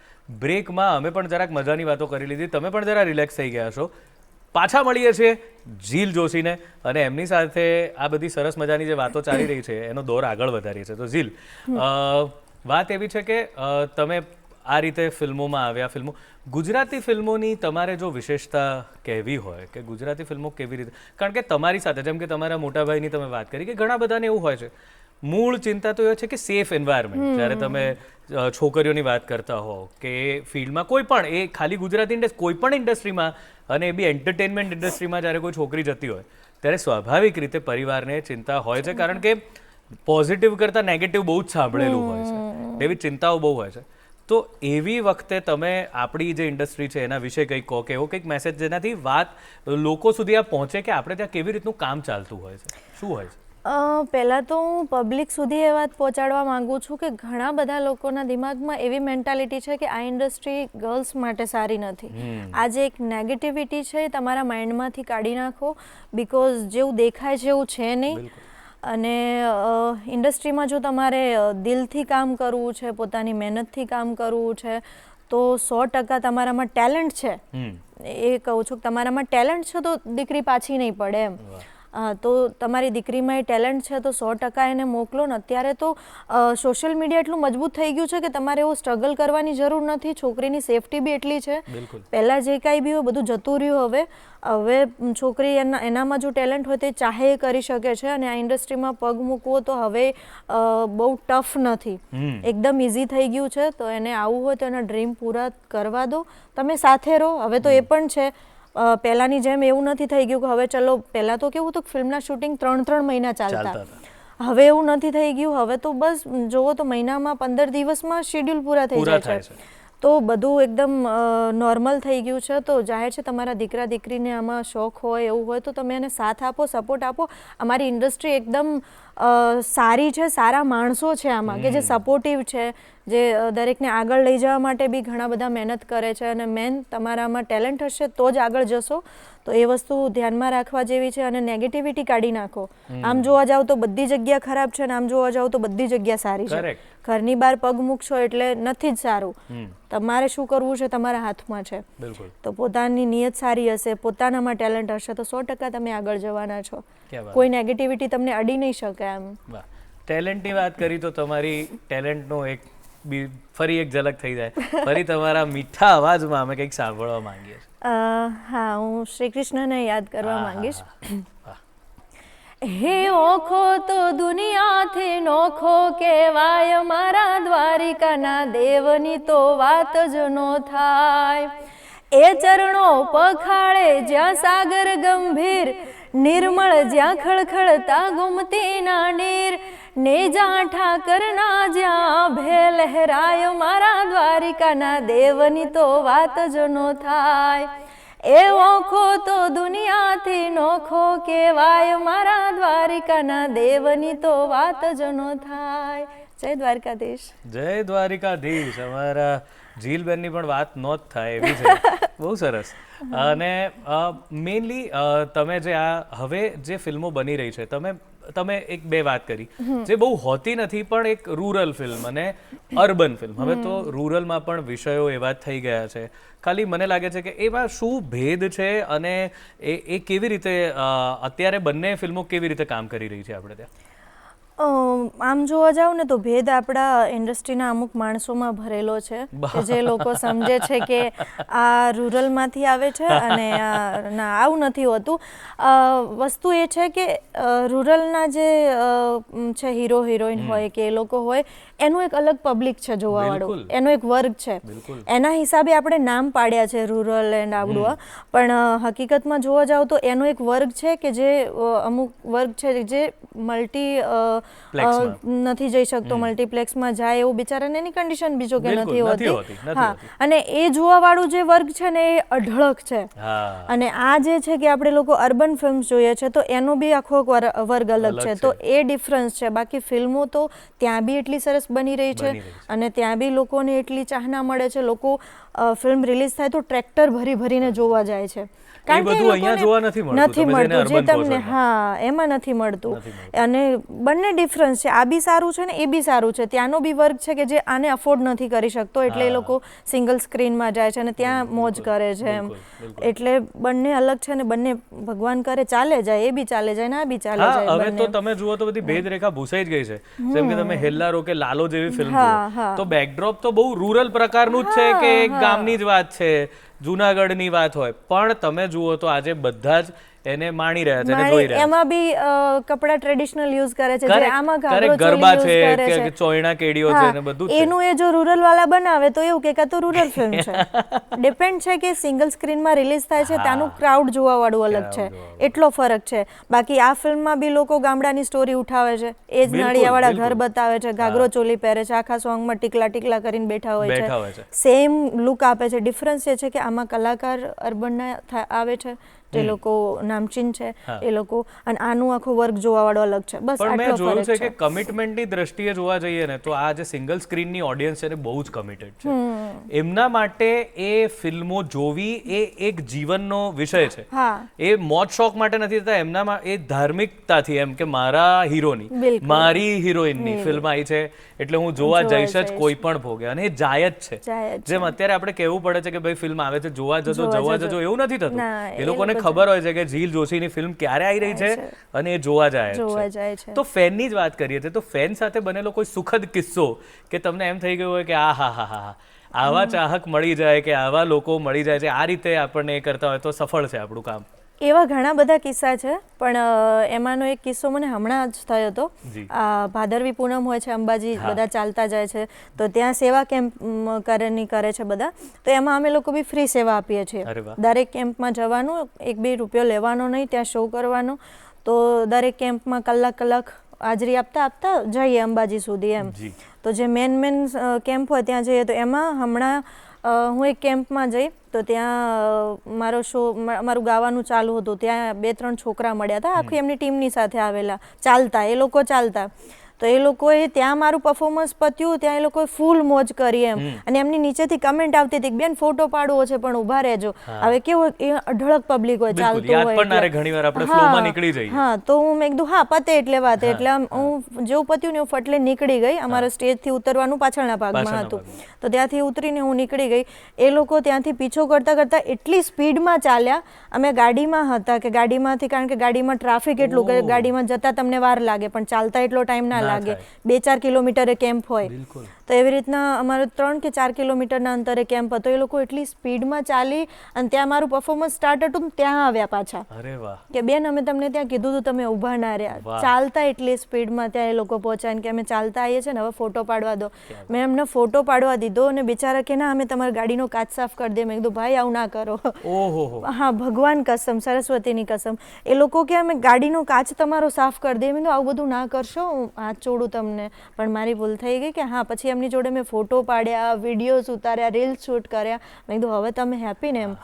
બ્રેકમાં અમે પણ જરાક મજાની વાતો કરી લીધી, તમે પણ જરા રિલેક્સ થઈ ગયા છો. પાછા મળીએ છીએ ઝીલ જોશીને અને એમની સાથે આ બધી સરસ મજાની જે વાતો ચાલી રહી છે એનો દોર આગળ વધારીએ છીએ. તો ઝીલ, વાત એવી છે કે તમે આ રીતે ફિલ્મોમાં આવ્યા. ગુજરાતી ફિલ્મોની તમારે જો વિશેષતા કહેવી હોય કે ગુજરાતી ફિલ્મો કેવી રીતે, કારણ કે તમારી સાથે જેમ કે તમારા મોટા ભાઈની તમે વાત કરી કે ઘણા બધાને એવું હોય છે, મૂળ ચિંતા તો એ છે કે સેફ એન્વાયરમેન્ટ. જ્યારે તમે છોકરીઓની વાત કરતા હો કે ફિલ્ડમાં કોઈ પણ, એ ખાલી ગુજરાતી કોઈ પણ ઇન્ડસ્ટ્રીમાં, અને એ બી એન્ટરટેનમેન્ટ ઇન્ડસ્ટ્રીમાં જ્યારે કોઈ છોકરી જતી હોય ત્યારે સ્વાભાવિક રીતે પરિવારને ચિંતા હોય છે, કારણ કે પોઝિટિવ કરતાં નેગેટિવ બહુ જ સાંભળેલું હોય છે, એવી ચિંતાઓ બહુ હોય છે. તો એવી વખતે તમે આપણી જે ઇન્ડસ્ટ્રી છે એના વિશે કંઈક કહો કે એવો કંઈક મેસેજ જેનાથી વાત લોકો સુધી આ પહોંચે કે આપણે ત્યાં કેવી રીતનું કામ ચાલતું હોય છે, શું હોય છે? પહેલાં તો હું પબ્લિક સુધી એ વાત પહોંચાડવા માંગુ છું કે ઘણા બધા લોકોના દિમાગમાં એવી મેન્ટાલિટી છે કે આ ઇન્ડસ્ટ્રી ગર્લ્સ માટે સારી નથી. આ જે એક નેગેટિવિટી છે એ તમારા માઇન્ડમાંથી કાઢી નાખો, બિકોઝ જેવું દેખાય છે એવું છે નહીં. અને ઇન્ડસ્ટ્રીમાં જો તમારે દિલથી કામ કરવું છે, પોતાની મહેનતથી કામ કરવું છે, તો 100% તમારામાં ટેલેન્ટ છે, એ કહું છું કે તમારામાં ટેલેન્ટ છે તો દીકરી પાછી નહીં પડે એમ. તો તમારી દીકરીમાં એ ટેલેન્ટ છે તો 100% એને મોકલો ને. અત્યારે તો સોશિયલ મીડિયા એટલું મજબૂત થઈ ગયું છે કે તમારે એવું સ્ટ્રગલ કરવાની જરૂર નથી. છોકરીની સેફટી બી એટલી છે. પહેલાં જે કાંઈ બી હોય બધું જતું રહ્યું. હવે છોકરી એનામાં જો ટેલેન્ટ હોય તે ચાહે એ કરી શકે છે. અને આ ઇન્ડસ્ટ્રીમાં પગ મૂકવો તો હવે બહુ ટફ નથી, એકદમ ઇઝી થઈ ગયું છે. તો એને આવવું હોય તો એના ડ્રીમ પૂરા કરવા દો, તમે સાથે રહો. હવે તો એ પણ છે, પહેલાંની જેમ એવું નથી થઈ ગયું કે હવે ચલો, પહેલાં તો કેવું હતું ફિલ્મના શૂટિંગ 3-3 મહિના ચાલતા, હવે એવું નથી થઈ ગયું. હવે તો બસ જોવો તો મહિનામાં 15 દિવસમાં શેડ્યુલ પૂરા થઈ જાય છે. તો બધું એકદમ નોર્મલ થઈ ગયું છે. તો જાહેર છે તમારા દીકરા દીકરીને આમાં શોખ હોય એવું હોય તો તમે એને સાથ આપો, સપોર્ટ આપો. અમારી ઇન્ડસ્ટ્રી એકદમ સારી છે, સારા માણસો છે આમાં કે જે સપોર્ટિવ છે, જે દરેકને આગળ લઈ જવા માટે બી ઘણા બધા મહેનત કરે છે. અને મેન તમારામાં ટેલેન્ટ હશે તો જ આગળ જશો. તો એ વસ્તુ ધ્યાનમાં રાખવા જેવી છે. અને નેગેટિવિટી કાઢી નાખો. આમ જોવા જાવ તો બધી જગ્યા ખરાબ છે અને આમ જોવા જાવ તો બધી જગ્યા સારી છે. ઘરની બહાર પગ મૂકશો એટલે નથી જ સારું. તમારે શું કરવું છે તમારા હાથમાં છે. તો પોતાની નિયત સારી હશે, પોતાનામાં ટેલેન્ટ હશે તો 100% તમે આગળ જવાના છો. કોઈ નેગેટિવિટી તમને અડી નહીં શકે. એમ ટેલેન્ટની વાત કરી તો તમારી ટેલેન્ટનો એક ફરી એક ઝલક થઈ જાય. ફરી તમારા મીઠા અવાજમાં અમે કંઈક સાંભળવા માંગીએ છીએ. હા, હું શ્રી કૃષ્ણને યાદ કરવા માંગીશ. હે ઓખો તો દુનિયાથી નોખો કહેવાય, મારા દ્વારિકાના દેવની તો વાત જ નો થાય. એ ચરણો પખાળે જ્યાં સાગર ગંભીર, નિર્મળ જ્યાં ખળખળતા ગુમતીના નીર, ને જ્યાં ઠાકરના જ્યાં ભે લહેરાય, મારા દ્વારિકાના દેવની તો વાત જ નો થાય. એ ઓખો તો દુનિયાથી નોખો કહેવાય, મારા દ્વારિકાના દેવની તો વાત જ નો થાય. જય દ્વારકાધીશ. જય દ્વારિકાધીશ. અમારા ઝીલબેનની પણ વાત નો જ થાય એવી છે. બહુ સરસ. અને મેઇનલી તમે જે આ હવે જે ફિલ્મો બની રહી છે, તમે એક બે વાત કરી જે બહુ હોતી નથી, પણ એક રૂરલ ફિલ્મ અને અર્બન ફિલ્મ. હવે તો રૂરલમાં પણ વિષયો એવા થઈ ગયા છે. ખાલી મને લાગે છે કે એમાં શું ભેદ છે અને એ કેવી રીતે અત્યારે બંને ફિલ્મો કેવી રીતે કામ કરી રહી છે આપણે ત્યાં? આમ જોવા જાવ ને તો ભેદ આપણા ઇન્ડસ્ટ્રીના અમુક માણસોમાં ભરેલો છે કે જે લોકો સમજે છે કે આ રૂરલમાંથી આવે છે અને ના, આવું નથી હોતું. વસ્તુ એ છે કે રૂરલના જે છે હીરો હિરોઈન હોય કે એ લોકો હોય, એનું એક અલગ પબ્લિક છે જોવાવાળું, એનો એક વર્ગ છે. એના હિસાબે આપણે નામ પાડ્યા છે રૂરલ એન્ડ આવડું. પણ હકીકતમાં જોવા જાવ તો એનો એક વર્ગ છે કે જે અમુક વર્ગ છે જે નથી જઈ શકતો, મલ્ટીપ્લેક્સમાં જાય એવું બિચારાને એની કન્ડિશન બીજો કે નથી હોતી. હા, અને એ જોવાવાળું જે વર્ગ છે ને એ અઢળક છે. અને આ જે છે કે આપણે લોકો અર્બન ફિલ્મ્સ જોઈએ છે તો એનો બી આખો વર્ગ અલગ છે. તો એ ડિફરન્સ છે. બાકી ફિલ્મો તો ત્યાં બી એટલી સરસ બની રહી છે અને ત્યાં બી લોકોને એટલી ચાહના મળે છે. લોકો ફિલ્મ રિલીઝ થાય તો ટ્રેક્ટર ભરી ભરીને જોવા જાય છે. કારણ કે અહીંયા જોવા નથી મળતું જે તમને, હા, એમાં નથી મળતું. અને બંને બંનેમાં ડિફરન્સ છે. આ બી સારું છે ને એ બી સારું છે. ત્યાંનો બી વર્ગ છે કે જે આને અફોર્ડ નથી કરી શકતો, એટલે એ લોકો સિંગલ સ્ક્રીનમાં જાય છે અને ત્યાં મોજ કરે છે એમ. એટલે બંને અલગ છે ને બંને ભગવાન કરે ચાલે જાય, એ બી ચાલે જાય ને આ બી ચાલે જાય. હવે તો તમે જુઓ તો બધી ભેદરેખા ભૂસાઈ જ ગઈ છે. જેમ કે તમે હેલ્લારો કે લાલો જેવી ફિલ્મ જુઓ તો બેકડ્રોપ તો બહુ રૂરલ પ્રકારનું જ છે કે એક ગામની જ વાત છે, જુનાગઢની વાત હોય, પણ તમે જુઓ તો આજે બધા જ એને માણી રહ્યા છે, જોઈ રહ્યા છે. એમાં બી કપડા ટ્રેડિશનલ યુઝ કરે છે, જે આમાં ક્યારેક ગરબા છે કે ચોયણા કેડીઓ છે ને બધું છે. એનું એ જો રૂરલ વાળા બનાવે તો એવું કે તો રૂરલ ફિલ્મ છે. ડિપેન્ડ છે કે સિંગલ સ્ક્રીનમાં રિલીઝ થાય છે ત્યાંનું ક્રાઉડ જોવા વાળું અલગ છે, એટલો ફરક છે. બાકી આ ફિલ્મમાં બી લોકો ગામડાની સ્ટોરી ઉઠાવે છે, એ જ નળિયાવાળા ઘર બતાવે છે, ઘાઘરો ચોલી પહેરે છે, આખા સોંગમાં ટીકલા ટીકલા કરીને બેઠા હોય છે, સેમ લુક આપે છે. ડિફરન્સ એ છે કે આમાં કલાકાર અર્બનના આવે છે, જે લોકો નામચીન છે એ લોકો, અને આનું આખો વર્ક જોવા વાળો અલગ છે. બસ પણ મેં જોયું છે કે કમિટમેન્ટની દ્રષ્ટિએ જોવા જઈએ ને તો આ જે સિંગલ સ્ક્રીનની ઓડિયન્સ છે ને બહુ જ કમિટેડ છે. એમના માટે એ ફિલ્મો જોવી એ એક જીવનનો વિષય છે. એ મોજ શોખ માટે નથી થતા, એમનામાં એ ધાર્મિકતાથી, એમ કે મારા હીરોની, મારી હિરોઈનની ફિલ્મ આવી છે એટલે હું જોવા જઈશ જ કોઈ પણ ભોગે, અને એ જાય જ છે. જેમ અત્યારે આપણે કહેવું પડે છે કે ભાઈ ફિલ્મ આવે છે જોવા જજો, એવું નથી થતું. એ લોકોને ખબર હોય છે કે ઝીલ જોશીની ફિલ્મ ક્યારે આવી રહી છે અને એ જોવા જાય છે. તો ફેનની જ વાત કરીએ છીએ, તો ફેન સાથે બનેલો કોઈ સુખદ કિસ્સો કે તમને એમ થઈ ગયું હોય કે હા આવા ચાહક મળી જાય કે આવા લોકો મળી જાય છે, આ રીતે આપણને એ કરતા હોય તો સફળ છે આપણું કામ. એવા ઘણા બધા કિસ્સા છે, પણ એમાંનો એક કિસ્સો મને હમણાં જ થયો હતો. ભાદરવી પૂનમ હોય છે, અંબાજી બધા ચાલતા જાય છે, તો ત્યાં સેવા કેમ્પ કરે છે બધા. તો એમાં અમે લોકો બી ફ્રી સેવા આપીએ છીએ. દરેક કેમ્પમાં જવાનું, 1-2 રૂપિયો લેવાનો નહીં, ત્યાં શો કરવાનો. તો દરેક કેમ્પમાં કલાક હાજરી આપતા જઈએ અંબાજી સુધી એમ. તો જે મેન કેમ્પ હોય ત્યાં જઈએ, તો એમાં હમણાં હું એક કેમ્પમાં જઈ તો ત્યાં મારું ગાવાનું ચાલુ હતું. ત્યાં 2-3 છોકરા મળ્યા હતા, આખી એમની ટીમની સાથે આવેલા, ચાલતા, એ લોકો ચાલતા. તો એ લોકોએ ત્યાં મારું પરફોર્મન્સ પત્યું, ત્યાં એ લોકોએ ફૂલ મોજ કરી એમ. અને એમની નીચેથી કમેન્ટ આવતી હતી કે બેન ફોટો પાડવો છે પણ ઊભા રહેજો. હવે કેવું એ અઢળક પબ્લિક હોય, ચાલતું હોય. હા, તો હું મેં કીધું હા પતે એટલે વાત. એટલે હું જેવું પત્યું ને હું ફટલે નીકળી ગઈ. અમારા સ્ટેજથી ઉતરવાનું પાછળના ભાગમાં હતું, તો ત્યાંથી ઉતરીને હું નીકળી ગઈ. એ લોકો ત્યાંથી પીછો કરતા એટલી સ્પીડમાં ચાલ્યા. અમે ગાડીમાં હતા કે ગાડીમાંથી, કારણ કે ગાડીમાં ટ્રાફિક એટલું કે ગાડીમાં જતા તમને વાર લાગે, પણ ચાલતા એટલો ટાઈમ ના લાગે. 2-4 કિલોમીટરે કેમ્પ હોય, તો એવી રીતના અમારે 3 કે 4 કિલોમીટરના અંતરે કેમ્પ હતો. એ લોકો એટલી સ્પીડમાં ચાલી અને ત્યાં મારું પરફોર્મન્સ સ્ટાર્ટ હતું ત્યાં આવ્યા પાછા કે બેન અમે તમને ત્યાં કીધું હતું, તમે ઊભા ના રહ્યા. ચાલતા એટલી સ્પીડમાં ત્યાં એ લોકો પહોંચ્યા કે અમે ચાલતા આવીએ છીએ ને, હવે ફોટો પાડવા દો. મેં એમને ફોટો પાડવા દીધો અને બિચારા કે ના અમે તમારી ગાડીનો કાચ સાફ કરી દે. મેં કીધું ભાઈ આવું ના કરો. હા, ભગવાન કસમ, સરસ્વતીની કસમ. એ લોકો કે અમે ગાડીનો કાચ તમારો સાફ કરી દે. મેં કીધું આવું બધું ના કરશો, હું હાથ છોડું તમને. પણ મારી ભૂલ થઈ ગઈ કે હા, પછી એમની જોડે મેં ફોટો પાડ્યા, વિડીયોઝ ઉતાર્યા, રીલ્સ શૂટ કર્યા. મેં કીધું હવે તમે હેપી ને એમ.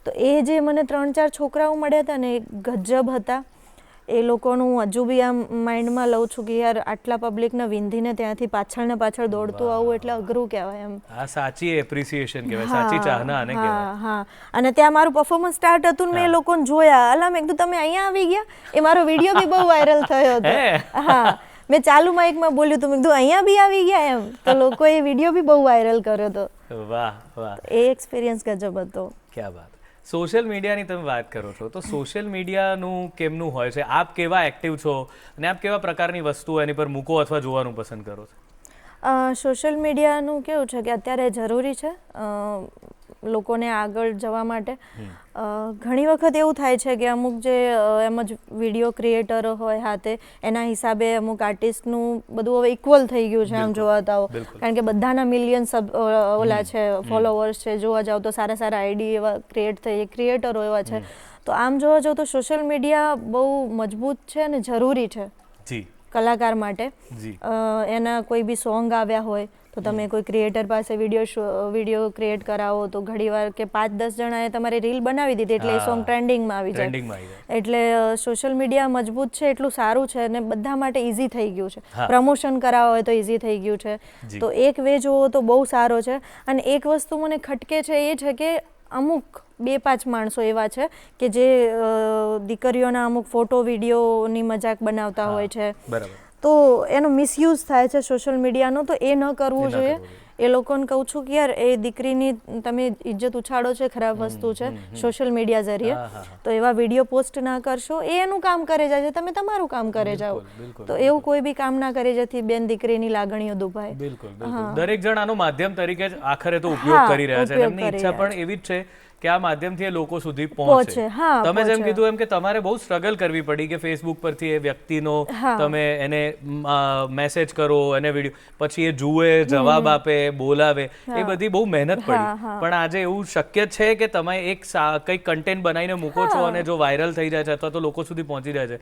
તો એ જે મને 3-4 છોકરાઓ મળ્યા હતા ને, એ ગજબ હતા. એ લોકોનું હું હજુ બી આમ માઇન્ડમાં લઉં છું કે યાર આટલા પબ્લિકને વિંધીને ત્યાંથી પાછળ દોડતું આવું એટલે અઘરું કહેવાય એમ. આ સાચી એપ્રિસિએશન કહેવાય, સાચી ચાહના આને કહેવાય. હા, અને ત્યાં મારું પરફોર્મન્સ સ્ટાર્ટ હતું ને મેં એ લોકોને જોયા. અલા મેં કીધું તમે અહીંયા આવી ગયા. એ મારો વિડીયો બી બહુ વાયરલ થયો હતો. હા, મેં ચાલુ માઇકમાં બોલ્યું હતું, મેં કીધું અહીંયા બી આવી ગયા એમ. તો લોકોએ વિડીયો બી બહુ વાયરલ કર્યો હતો. વાહ. એ એક્સપિરિયન્સ ગજબ હતો. ક્યાં વાત. સોશિયલ મીડિયાની તમે વાત કરો છો, તો સોશિયલ મીડિયાનું કેમનું હોય છે? આપ કેવા એક્ટિવ છો અને આપ કેવા પ્રકારની વસ્તુઓ એની પર મૂકો અથવા જોવાનું પસંદ કરો છો? સોશિયલ મીડિયાનું કેવું છે કે અત્યારે જરૂરી છે લોકોને આગળ જવા માટે. ઘણી વખત એવું થાય છે કે અમુક જે એમ જ વિડીયો ક્રિએટરો હોય હાથે, એના હિસાબે અમુક આર્ટિસ્ટનું બધું હવે ઇક્વલ થઈ ગયું છે આમ જોવા જાઓ. કારણ કે બધાના મિલિયન ઓલા છે, ફોલોવર્સ છે. જોવા જાઓ તો સારા આઈડી એવા ક્રિએટરો એવા છે. તો આમ જોવા જાઓ તો સોશિયલ મીડિયા બહુ મજબૂત છે અને જરૂરી છે કલાકાર માટે. એના કોઈ બી સોંગ આવ્યા હોય તો તમે કોઈ ક્રિએટર પાસે વિડીયો ક્રિએટ કરાવો તો ઘણીવાર કે 5-10 જણાએ તમારી રીલ બનાવી દીધી એટલે એ સોંગ ટ્રેન્ડિંગમાં આવી જાય. એટલે સોશિયલ મીડિયા મજબૂત છે એટલું સારું છે અને બધા માટે ઇઝી થઈ ગયું છે. પ્રમોશન કરાવવા હોય તો ઇઝી થઈ ગયું છે. તો એક વે જોવો તો બહુ સારો છે. અને એક વસ્તુ મને ખટકે છે એ છે કે અમુક 2-5 માણસો એવા છે કે જે દીકરીઓના અમુક ફોટો વિડીયોની મજાક બનાવતા હોય છે. તો એનો મિસયુઝ થાય છે સોશિયલ મીડિયાનો, તો એ ન કરવું જોઈએ. એ લોકોને કહું છું કે યાર એ દીકરીની તમે ઇજ્જત ઉછાળો છે, ખરાબ વસ્તુ છે સોશિયલ મીડિયા જરીએ, તો એવા વિડીયો પોસ્ટ ના કરશો. એ એનું કામ કરે જાય છે, તમે તમારું કામ કરે જાઓ. તો એવું કોઈ બી કામ ના કરે જેથી બેન દીકરીની લાગણીઓ દુભાય. બિલકુલ બિલકુલ. દરેક જણ આનો માધ્યમ તરીકે જ આખરે તો ઉપયોગ કરી રહ્યા છે. એમની ઈચ્છા પણ એવી જ છે કે આ માધ્યમથી એ લોકો સુધી પહોંચે. તમે જેમ કીધું એમ કે તમારે બહુ સ્ટ્રગલ કરવી પડી કે ફેસબુક પરથી એ વ્યક્તિનો તમે એને મેસેજ કરો, એને વિડીયો, પછી એ જુએ, જવાબ આપે, બોલાવે, એ બધી બહુ મહેનત પડી. પણ આજે એવું શક્ય છે કે તમે એક કંઈક કન્ટેન્ટ બનાવીને મૂકો છો અને જો વાયરલ થઈ જાય છે અથવા તો લોકો સુધી પહોંચી જાય છે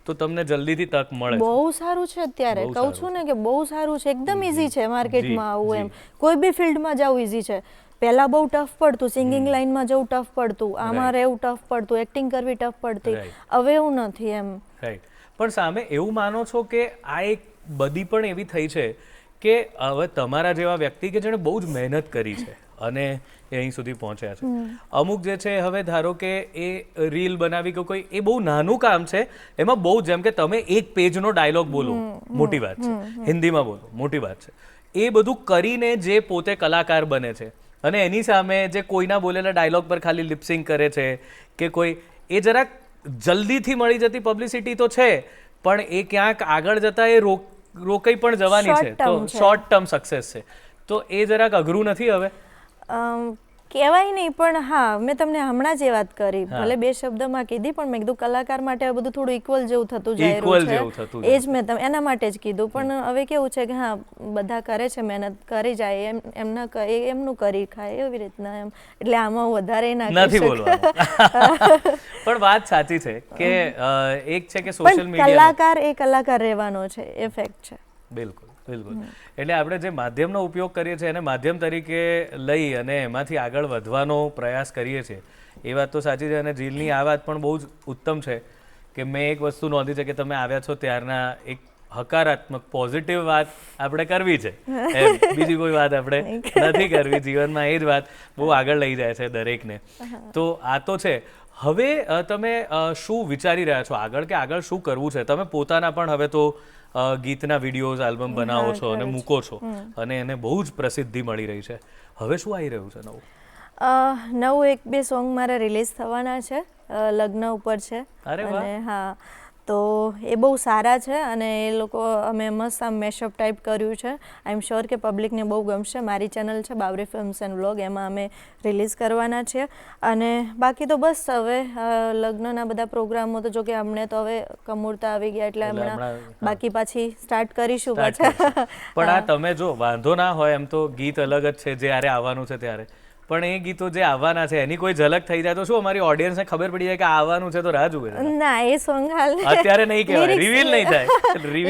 તો તમને જલ્દીથી તક મળે. બહુ સારું છે અત્યારે, કહું છું ને કે બહુ સારું છે, એકદમ ઈઝી છે માર્કેટમાં આવવું. એમ કોઈ બી ફિલ્ડમાં જવું ઈઝી છે. પહેલા બહુ ટફ પડતું, સિંગિંગ લાઈનમાં જવું ટફ પડતું, આમાં રહેવું ટફ પડતું, એક્ટિંગ કરવી ટફ પડતી. હવે એવું નથી એમ. રાઈટ. પણ સામે એવું માનો છો કે આ એક બધી પણ એવી થઈ છે કે હવે તમારા જેવા વ્યક્તિ કે જેણે બહુ જ મહેનત કરી છે અને એ અહીં સુધી પહોંચ્યા છે, અમુક જે છે હવે ધારો કે એ રીલ બનાવી કે કોઈ, એ બહુ નાનું કામ છે, એમાં બહુ જેમ કે તમે એક પેજનો ડાયલોગ બોલો મોટી વાત છે, હિન્દીમાં બોલો મોટી વાત છે, એ બધું કરીને જે પોતે કલાકાર બને છે અને એની સામે જે કોઈના બોલેલા ડાયલોગ પર ખાલી લિપસિંગ કરે છે કે કોઈ, એ જરાક જલ્દીથી મળી જતી પબ્લિસિટી તો છે, પણ એ ક્યાંક આગળ જતા એ રોકાઈ પણ જવાની છે, તો શોર્ટ ટર્મ સક્સેસ છે, તો એ જરાક અઘરું નથી હવે? કહેવાય નહીં, પણ હા, મેં તમને હમણાં જે વાત કરી, ભલે બે શબ્દમાં કીધી, પણ મેં કીધું કલાકાર માટે આ બધું થોડું ઇક્વલ જેવું થતું જાય છે, એ જ મેં એના માટે જ કીધું. પણ હવે કેવું છે કે હા, બધા કરે છે, મહેનત કરી જાય, એમનું કરી ખાય એવી રીતના એમ, એટલે આમાં વધારે નથી બોલવાનું. પણ વાત સાચી છે કે એક છે કે સોશિયલ મીડિયા, કલાકાર એ કલાકાર રહેવાનો છે, એ ફેક્ટ છે. બિલકુલ બિલકુલ. એટલે આપણે જે માધ્યમનો ઉપયોગ કરીએ છીએ એને માધ્યમ તરીકે લઈ અને એમાંથી આગળ વધવાનો પ્રયાસ કરીએ છીએ, એ વાત તો સાચી છે. અને જીલની આ વાત પણ બહુ જ ઉત્તમ છે કે મેં એક વસ્તુ નોંધી છે કે તમે આવ્યા છો ત્યારના એક હકારાત્મક પોઝિટિવ વાત આપણે કરવી છે, બીજી કોઈ વાત આપણે નથી કરવી જીવનમાં. એ જ વાત બહુ આગળ લઈ જાય છે દરેકને. તો આ તો છે. હવે તમે શું વિચારી રહ્યા છો આગળ, કે આગળ શું કરવું છે? તમે પોતાના પણ હવે તો ગીતના વિડીયોઝ, આલ્બમ બનાવો છો અને મૂકો છો અને એને બહુ જ પ્રસિદ્ધિ મળી રહી છે. હવે શું આવી રહ્યું છે નવું? નવું 1-2 સોંગ મારા રિલીઝ થવાના છે, લગ્ન ઉપર છે. અને હા, તો એ બહુ સારા છે અને એ લોકો અમે મસ્ત આમ મેશઅપ ટાઈપ કર્યું છે. આઈ એમ શ્યોર કે પબ્લિકને બહુ ગમશે. મારી ચેનલ છે બાવરી ફિલ્મ્સ એન્ડ વ્લોગ, એમાં અમે રિલીઝ કરવાના છીએ. અને બાકી તો બસ હવે લગ્નના બધા પ્રોગ્રામો તો જો કે અમને તો હવે કમૂરતા આવી ગયા એટલે હમણાં બાકી પાછી સ્ટાર્ટ કરીશું પાછા. પણ આ તમે જો વાંધો ના હોય એમ તો ગીત અલગ જ છે જ્યારે આવવાનું છે ત્યારે, પણ એ ગીતો જે આવવાના છે એની કોઈ ઝલક થઈ જાય તો શું અમારી ઓડિયન્સને ખબર પડી જાય કે આવવાનું છે તો રાહ જુએ? ના, એ સોંગ હાલ અત્યારે નહીં કહેવાય, રિવીલ નહીં થાય,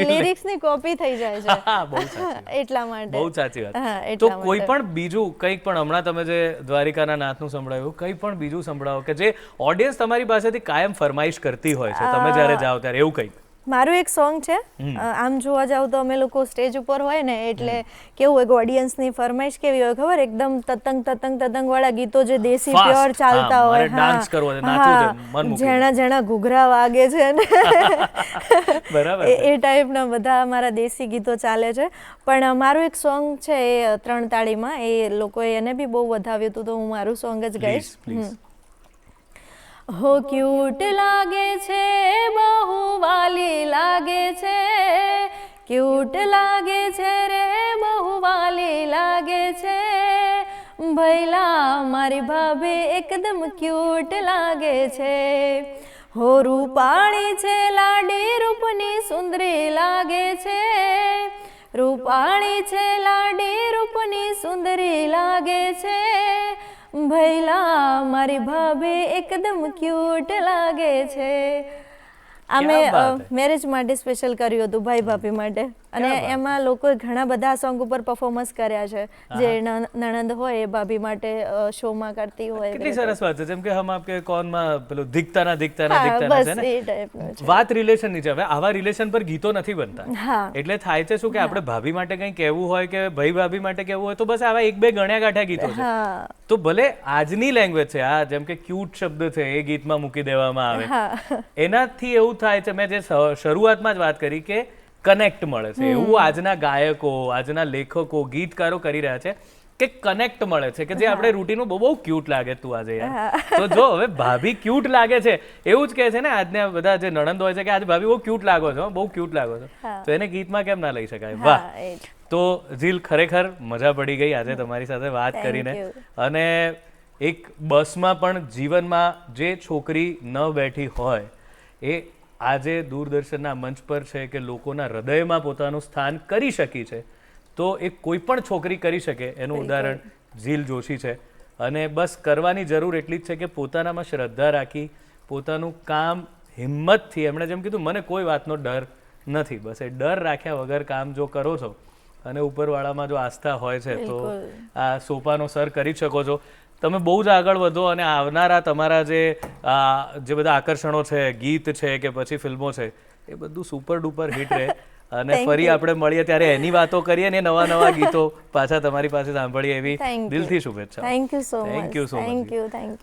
લિરિક્સની કોપી થઈ જાય છે. હા, બહુ સાચી, એટલા માટે બહુ સાચી વાત. તો કોઈ પણ બીજું કંઈક પણ હમણાં તમે જે દ્વારિકાના નાથનું સંભળાવ્યું, કંઈ પણ બીજું સંભળાવો કે જે ઓડિયન્સ તમારી પાસેથી કાયમ ફરમાઈશ કરતી હોય છે તમે જ્યારે જાઓ ત્યારે, એવું કંઈક. મારું એક સોંગ છે, આમ જોવા જાવ તો અમે લોકો સ્ટેજ ઉપર હોય ને એટલે કેવું હોય, ઓડિયન્સની ફરમાઈશ કેવી હોય ખબર? એકદમ તતંગ વાળા ગીતો જે દેશી પ્યોર ચાલતા હોય, ડાન્સ કરવો છે, નાચવું છે, મન મૂકી, જેણા ઘૂઘરા વાગે છે ને બરાબર, એ ટાઈપના બધા અમારા દેશી ગીતો ચાલે છે. પણ મારું એક સોંગ છે એ 3 તાળીમાં, એ લોકોએ એને બી બહુ વધાવ્યું હતું, તો હું મારું સોંગ જ ગાઈશ. હો ક્યુટ લાગે છે, બહુ વાલી લાગે છે, ક્યુટ લાગે છે રે, બહુ વાલી લાગે છે, ભૈલા મારી ભાભી એકદમ ક્યુટ લાગે છે, હો રૂપાળી છે લાડી, રૂપની સુંદરી લાગે છે, રૂપાળી છે લાડી, રૂપની સુંદરી લાગે છે, ભૈલા મારી ભાભી એકદમ ક્યુટ લાગે છે. અમે મેરેજ માટે સ્પેશિયલ કર્યું હતું, ભાઈ ભાભી માટે, અને એમાં લોકોએ ઘણા બધા સોંગ ઉપર પરફોર્મન્સ કર્યા છે, જે નણંદ હોય એ ભાભી માટે શોમાં કરતી હોય. કેટલી સરસ વાત છે. જેમ કે હમ આપકે કોનમાં પેલું દીકતાના છે ને, વાત રિલેશનની છે. હવે આવા રિલેશન પર ગીતો નથી બનતા, એટલે થાય છે શું કે આપણે ભાભી માટે કંઈ કહેવું હોય કે ભાઈ ભાભી માટે કહેવું હોય તો બસ આવા 1-2 ગણ્યા ગાંઠ્યા ગીતો છે. તો ભલે આજની લેંગ્વેજ છે, આ જેમ કે ક્યુટ શબ્દ છે એ ગીતમાં મૂકી દેવામાં આવે, એનાથી એવું થાય છે, મેં જે શરૂઆતમાં જ વાત કરી કે કનેક્ટ મળે છે. એવું આજના ગાયકો, આજના લેખકો, ગીતકારો કરી રહ્યા છે કે કનેક્ટ મળે છે, કે જે આપણે રૂટીનમાં બહુ ક્યુટ લાગે તું આજે યાર. તો જો હવે ભાભી ક્યુટ લાગે છે એવું જ કહે છે ને આજના બધા જે નણંદ હોય છે કે આજે ભાભી બહુ ક્યુટ લાગો છો, બહુ ક્યુટ લાગો છો. તો એને ગીતમાં કેમ ના લઈ શકાય? વાહ. તો જીલ, ખરેખર મજા પડી ગઈ આજે તમારી સાથે વાત કરીને. અને એક બસમાં પણ જીવનમાં જે છોકરી ન બેઠી હોય એ આજે દૂરદર્શનના મંચ પર છે કે લોકોના હૃદયમાં પોતાનું સ્થાન કરી શકી છે, તો એ કોઈ પણ છોકરી કરી શકે એનું ઉદાહરણ જીલ જોશી છે. અને બસ કરવાની જરૂર એટલી જ છે કે પોતાનામાં શ્રદ્ધા રાખી, પોતાનું કામ હિંમતથી, એમણે જેમ કીધું મને કોઈ વાતનો ડર નથી, બસ એ ડર રાખ્યા વગર કામ જો કરો છો અને ઉપરવાળામાં જો આસ્થા હોય છે તો આ સોપાનો સર કરી શકો છો. તમે બહુ જ આગળ વધો અને આવનારા તમારા જે બધા આકર્ષણો છે, ગીત છે કે પછી ફિલ્મો છે, એ બધું સુપર ડુપર હિટ રહે. અને ફરી આપણે મળીએ ત્યારે એની વાતો કરીએ ને નવા નવા ગીતો પાછા તમારી પાસે સાંભળીએ એવી દિલથી શુભેચ્છા. Thank you so much. Thank you so much.